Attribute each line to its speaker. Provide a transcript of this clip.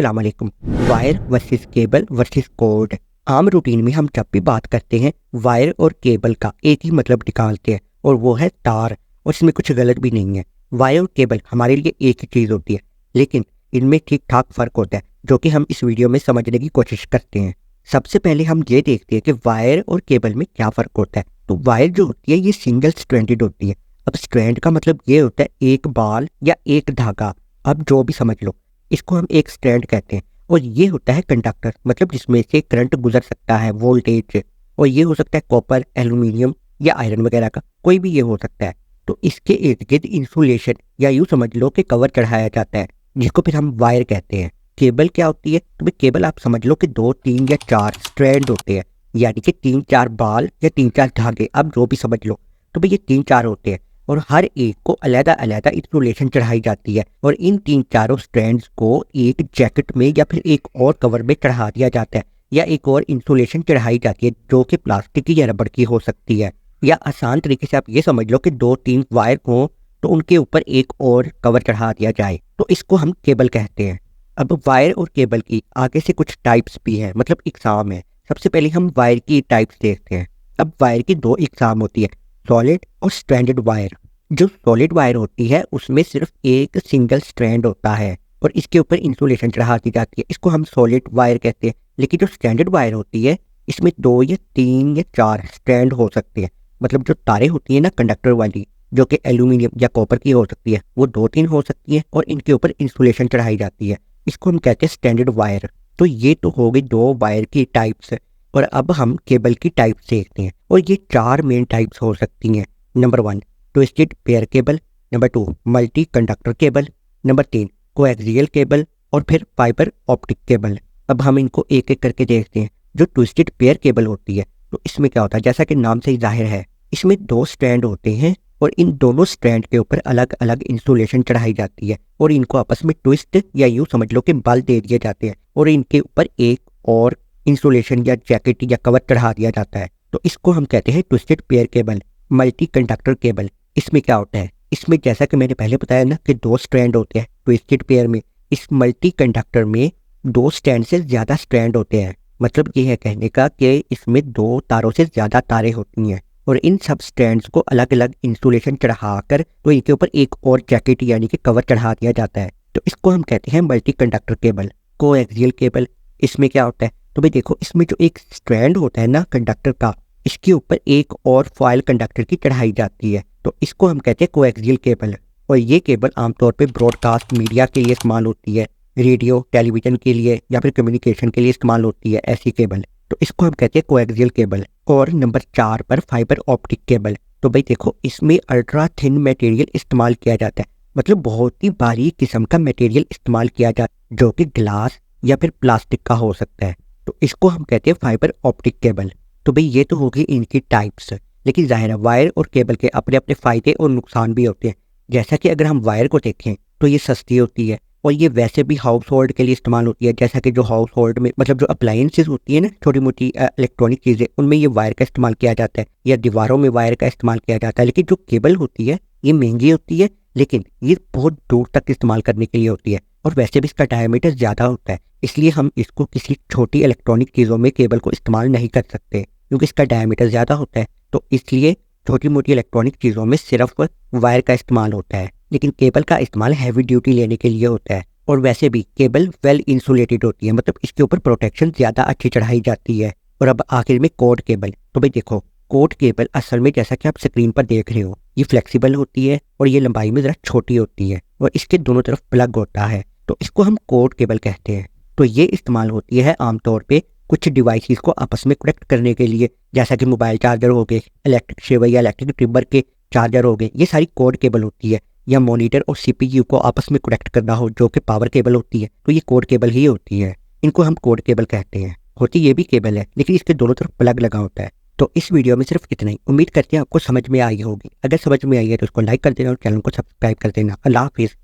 Speaker 1: अस्सलाम वालेकुम। Wire versus cable versus code. आम रूटीन में हम जब भी बात करते हैं वायर और केबल का एक ही मतलब निकालते हैं और वो है तार, और इसमें कुछ गलत भी नहीं है। वायर और केबल हमारे लिए एक ही चीज़ होती है, लेकिन इनमें ठीक ठाक फ़र्क होता है जो कि हम इस वीडियो में समझने की कोशिश करते हैं। सबसे पहले हम ये देखते हैं कि वायर और केबल में क्या फ़र्क होता है। तो वायर जो होती है ये सिंगल स्ट्रैंडेड होती है। अब स्ट्रैंड का मतलब ये होता है एक बाल या एक धागा, अब जो भी समझ लो, इसको हम एक स्ट्रैंड कहते हैं। और ये होता है कंडक्टर, मतलब जिसमें से करंट गुजर सकता है, वोल्टेज, और ये हो सकता है कॉपर, एल्यूमिनियम या आयरन वगैरह का, कोई भी ये हो सकता है। तो इसके इर्द गिर्द इंसुलेशन या यूँ समझ लो कि कवर चढ़ाया जाता है, जिसको फिर हम वायर कहते हैं। केबल क्या होती है? तो भाई केबल आप समझ लो कि 2, 3 या 4 स्ट्रैंड होते हैं, यानी कि 3-4 बाल या 3-4 धागे, अब जो भी समझ लो। तो भाई ये 3-4 होते हैं और हर एक को अलग अलग इंसुलेशन चढ़ाई जाती है, और इन 3-4 स्ट्रैंड्स को एक जैकेट में या फिर एक और कवर में चढ़ा दिया जाता है, या एक और इंसुलेशन चढ़ाई जाती है जो कि प्लास्टिक की या रबड़ की हो सकती है। या आसान तरीके से आप ये समझ लो कि 2-3 वायर हो तो उनके ऊपर एक और कवर चढ़ा दिया जाए, तो इसको हम केबल कहते हैं। अब वायर और केबल की आगे से कुछ टाइप्स भी हैं, मतलब इकसाम है। सबसे पहले हम वायर की टाइप्स देखते हैं। अब वायर की 2 इकसाम होती है, सॉलिड और स्ट्रैंडेड वायर। जो सॉलिड वायर होती है उसमें सिर्फ एक सिंगल स्ट्रैंड होता है और इसके ऊपर इंसुलेशन चढ़ा दी जाती है, इसको हम सॉलिड वायर कहते हैं। लेकिन जो स्ट्रैंडेड वायर होती है इसमें 2 या 3 या 4 स्ट्रैंड हो सकते हैं, मतलब जो तारें होती है ना कंडक्टर वाली, जो कि एल्यूमिनियम या कॉपर की हो सकती है, वो 2-3 हो सकती है और इनके ऊपर इंसुलेशन चढ़ाई जाती है, इसको हम कहते हैं स्टैंडर्ड वायर। तो ये तो हो गई 2 वायर की टाइप्स, और अब हम केबल की टाइप्स देखते हैं, और ये 4 मेन टाइप्स हो सकती हैं। Number 1 twisted pair cable, number 2 multi conductor cable, number 3 coaxial cable, और फिर फाइबर ऑप्टिक केबल। अब हम इनको एक एक करके देखते हैं। जो ट्विस्टेड पेयर केबल होती है तो इसमें क्या होता है, जैसा कि नाम से ही जाहिर है, इसमें 2 स्ट्रैंड होते हैं और इन दोनों स्ट्रैंड के ऊपर अलग अलग इंसुलेशन चढ़ाई जाती है और इनको आपस में ट्विस्ट या यूँ समझ लो कि बल दे दिए जाते हैं, और इनके ऊपर एक और इंसुलेशन या जैकेट या कवर चढ़ा दिया जाता है। तो इसको हम कहते हैं twisted pair cable. Multi conductor cable, इसमें क्या होता है, इसमें जैसा कि मैंने पहले बताया ना कि 2 स्ट्रैंड होते हैं ट्विस्टेड पेयर में। इस मल्टी कंडक्टर में 2 स्ट्रैंड से ज़्यादा स्ट्रैंड होते हैं, मतलब ये है कहने का कि इसमें 2 तारों से ज़्यादा तारें होती हैं, और इन सब स्ट्रैंड्स को अलग अलग इंसुलेशन चढ़ाकर तो इनके ऊपर एक और जैकेट यानी कि कवर चढ़ा दिया जाता है। तो इसको हम कहते हैं multi conductor cable. Coaxial cable, इसमें क्या होता है, तो भाई देखो इसमें जो एक स्ट्रैंड होता है ना कंडक्टर का, इसके ऊपर एक और फॉयल कंडक्टर की चढ़ाई जाती है, तो इसको हम कहते हैं कोएक्सियल केबल। और ये केबल आमतौर पे ब्रॉडकास्ट मीडिया के लिए इस्तेमाल होती है, रेडियो टेलीविज़न के लिए या फिर कम्युनिकेशन के लिए इस्तेमाल होती है ऐसी केबल, तो इसको हम कहते हैं कोएक्सियल केबल। और नंबर 4 पर फाइबर ऑप्टिक केबल। तो भाई देखो इसमें अल्ट्रा थिन मटेरियल इस्तेमाल किया जाता है, मतलब बहुत ही बारीक किस्म का मटेरियल इस्तेमाल किया जाता है जो कि ग्लास या फिर प्लास्टिक का हो सकता है, तो इसको हम कहते हैं फाइबर ऑप्टिक केबल। तो भाई ये तो होगी इनकी टाइप्स, लेकिन जाहिर है वायर और केबल के अपने अपने फ़ायदे और नुकसान भी होते हैं। जैसा कि अगर हम वायर को देखें तो ये सस्ती होती है और ये वैसे भी हाउस होल्ड के लिए इस्तेमाल होती है, जैसा कि जो हाउस होल्ड में मतलब जो अप्लायंसेस होती है ना, छोटी मोटी इलेक्ट्रॉनिक चीज़ें, उनमें ये वायर का इस्तेमाल किया जाता है या दीवारों में वायर का इस्तेमाल किया जाता है। लेकिन जो केबल होती है ये महंगी होती है, लेकिन ये बहुत दूर तक इस्तेमाल करने के लिए होती है, और वैसे भी इसका डायमीटर ज़्यादा होता है, इसलिए हम इसको किसी छोटी इलेक्ट्रॉनिक चीज़ों में केबल को इस्तेमाल नहीं कर सकते क्योंकि इसका डायमीटर ज़्यादा होता है। तो इसलिए छोटी मोटी इलेक्ट्रॉनिक चीज़ों में सिर्फ वायर का इस्तेमाल होता है, लेकिन केबल का इस्तेमाल हैवी ड्यूटी लेने के लिए होता है। और वैसे भी केबल वेल इंसुलेटेड होती है, मतलब इसके ऊपर प्रोटेक्शन ज़्यादा अच्छी चढ़ाई जाती है। और अब आखिर में कोड केबल। तो भाई देखो कोड केबल असल में जैसा कि आप स्क्रीन पर देख रहे हो ये फ्लेक्सिबल होती है और ये लंबाई में ज़रा छोटी होती है और इसके दोनों तरफ प्लग होता है, तो इसको हम कोड केबल कहते हैं। तो ये इस्तेमाल होती है आमतौर पे कुछ डिवाइसेस को आपस में कनेक्ट करने के लिए, जैसा कि मोबाइल चार्जर हो गए, इलेक्ट्रिक शेवर या इलेक्ट्रिक ट्रिमर के चार्जर हो गए, ये सारी कोड केबल होती है। या मॉनिटर और सीपीयू को आपस में कनेक्ट करना हो जो कि पावर केबल होती है, तो ये कोड केबल ही होती है, इनको हम कोड केबल कहते हैं। होती ये भी केबल है लेकिन इसके दोनों तरफ प्लग लगा होता है। तो इस वीडियो में सिर्फ इतना ही, उम्मीद करते हैं आपको समझ में आई होगी। अगर समझ में आई है तो उसको लाइक कर देना और चैनल को सब्सक्राइब कर देना। अल्लाह हाफिज़।